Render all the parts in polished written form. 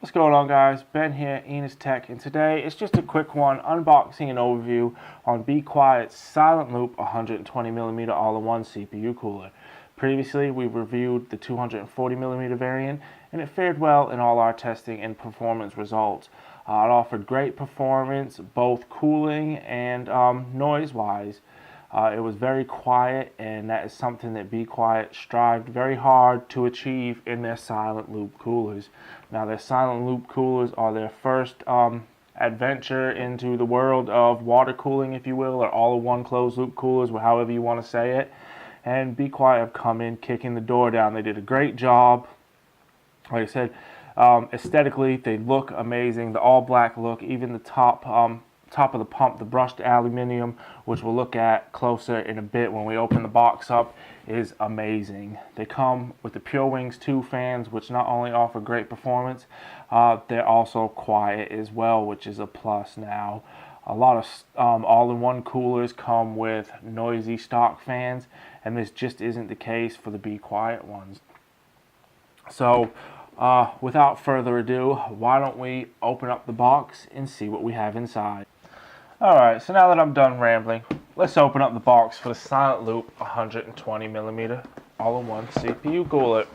What's going on, guys? Ben here, Enos Tech, and today it's just a quick one, unboxing and overview on Be Quiet's Silent Loop 120mm all-in-one CPU cooler. Previously, we reviewed the 240mm variant, and it fared well in all our testing and performance results. It offered great performance, both cooling and noise-wise. It was very quiet, and that is something that Be Quiet strived very hard to achieve in their silent loop coolers. Now, their silent loop coolers are their first adventure into the world of water cooling, if you will, or all-in-one closed loop coolers, however you want to say it. And Be Quiet have come in kicking the door down. They did a great job. Like I said, aesthetically, they look amazing. The all-black look, even the top of the pump, the brushed aluminum, which we'll look at closer in a bit when we open the box up, is amazing. They come with the Pure Wings 2 fans, which not only offer great performance, they're also quiet as well, which is a plus now. A lot of all-in-one coolers come with noisy stock fans, and this just isn't the case for the Be Quiet ones. So, without further ado, why don't we open up the box and see what we have inside. Alright, so now that I'm done rambling, let's open up the box for the Silent Loop 120mm all-in-one CPU cooler.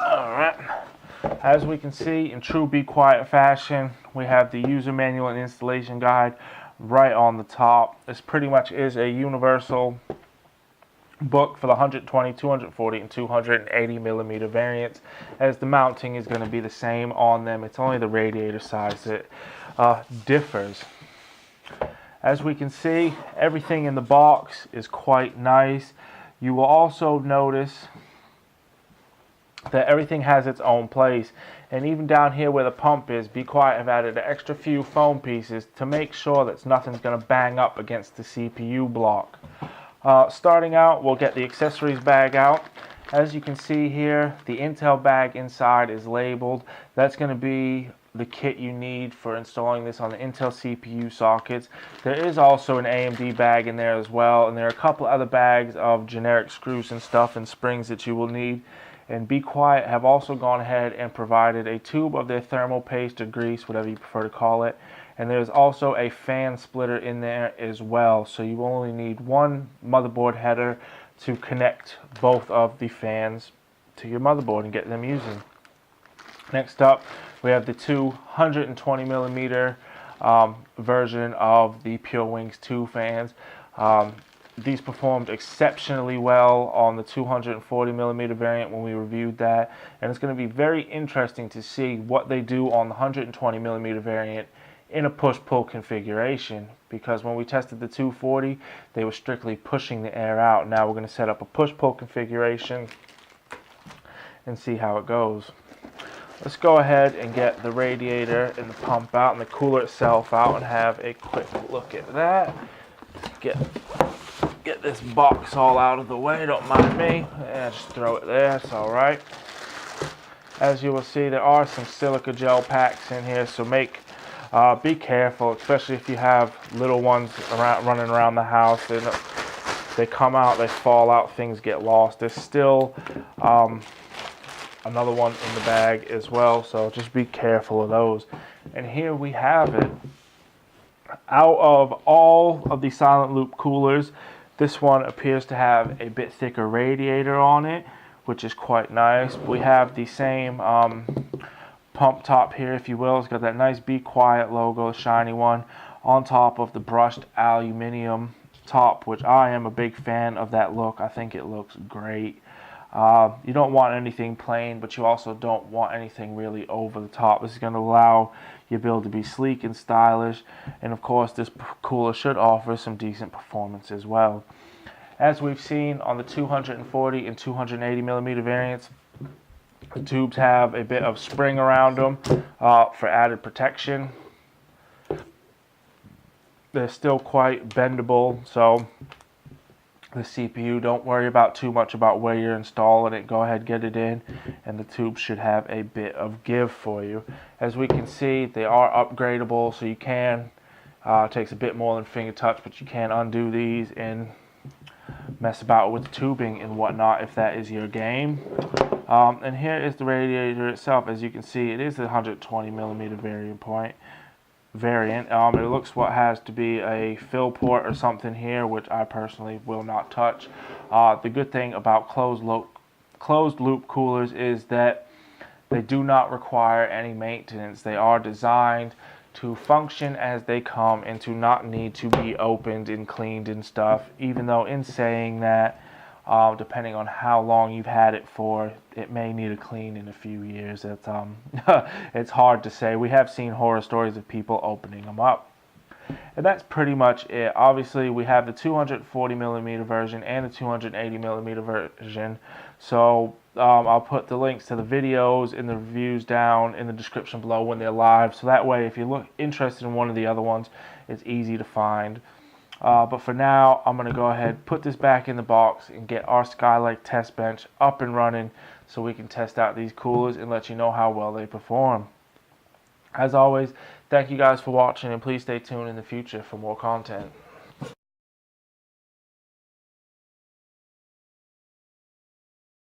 Alright, as we can see, in true Be Quiet fashion, we have the user manual and installation guide right on the top. This pretty much is a universal book for the 120, 240, and 280mm variants, as the mounting is going to be the same on them. It's only the radiator size that differs. As we can see, everything in the box is quite nice. You will also notice that everything has its own place, and even down here where the pump is, Be Quiet have added an extra few foam pieces to make sure that nothing's going to bang up against the CPU block. Starting out, we'll get the accessories bag out. As you can see here, the Intel bag inside is labeled. That's going to be the kit you need for installing this on the Intel CPU sockets. There is also an AMD bag in there as well, and there are a couple other bags of generic screws and stuff and springs that you will need. And Be Quiet have also gone ahead and provided a tube of their thermal paste or grease, whatever you prefer to call it. And there's also a fan splitter in there as well, so you only need one motherboard header to connect both of the fans to your motherboard and get them using. Next up, we have the 220mm version of the Pure Wings 2 fans. These performed exceptionally well on the 240mm variant when we reviewed that, and it's going to be very interesting to see what they do on the 120mm variant in a push-pull configuration, because when we tested the 240, they were strictly pushing the air out. Now we're going to set up a push-pull configuration and see how it goes. Let's go ahead and get the radiator and the pump out and the cooler itself out and have a quick look at that. Get this box all out of the way, don't mind me. Yeah, just throw it there, it's alright. As you will see, there are some silica gel packs in here, so be careful, especially if you have little ones running around the house. They come out, they fall out, things get lost. There's still another one in the bag as well, so just be careful of those. And here we have it. Out of all of the silent loop coolers, this one appears to have a bit thicker radiator on it, which is quite nice. We have the same pump top here, if you will. It's got that nice Be Quiet logo, shiny one, on top of the brushed aluminum top, which I am a big fan of that look. I think it looks great. You don't want anything plain, but you also don't want anything really over the top. This is going to allow your build to be sleek and stylish, and of course this cooler should offer some decent performance as well. As we've seen on the 240 and 280mm variants, the tubes have a bit of spring around them for added protection. They're still quite bendable, so the CPU, don't worry about too much about where you're installing it. Go ahead, get it in, and the tube should have a bit of give for you. As we can see, they are upgradable, so you can, it takes a bit more than finger touch, but you can undo these and mess about with the tubing and whatnot if that is your game. And here is the radiator itself. As you can see, it is a 120 millimeter variant. It looks what has to be a fill port or something here, which I personally will not touch. The good thing about closed loop coolers is that they do not require any maintenance. They are designed to function as they come and to not need to be opened and cleaned and stuff, even though in saying that, depending on how long you've had it for, it may need a clean in a few years. It's, it's hard to say. We have seen horror stories of people opening them up. And that's pretty much it. Obviously, we have the 240 millimeter version and the 280 millimeter version. So I'll put the links to the videos and the reviews down in the description below when they're live. So that way, if you look interested in one of the other ones, it's easy to find. But for now, I'm going to go ahead, put this back in the box, and get our Skylight test bench up and running so we can test out these coolers and let you know how well they perform. As always, thank you guys for watching, and please stay tuned in the future for more content.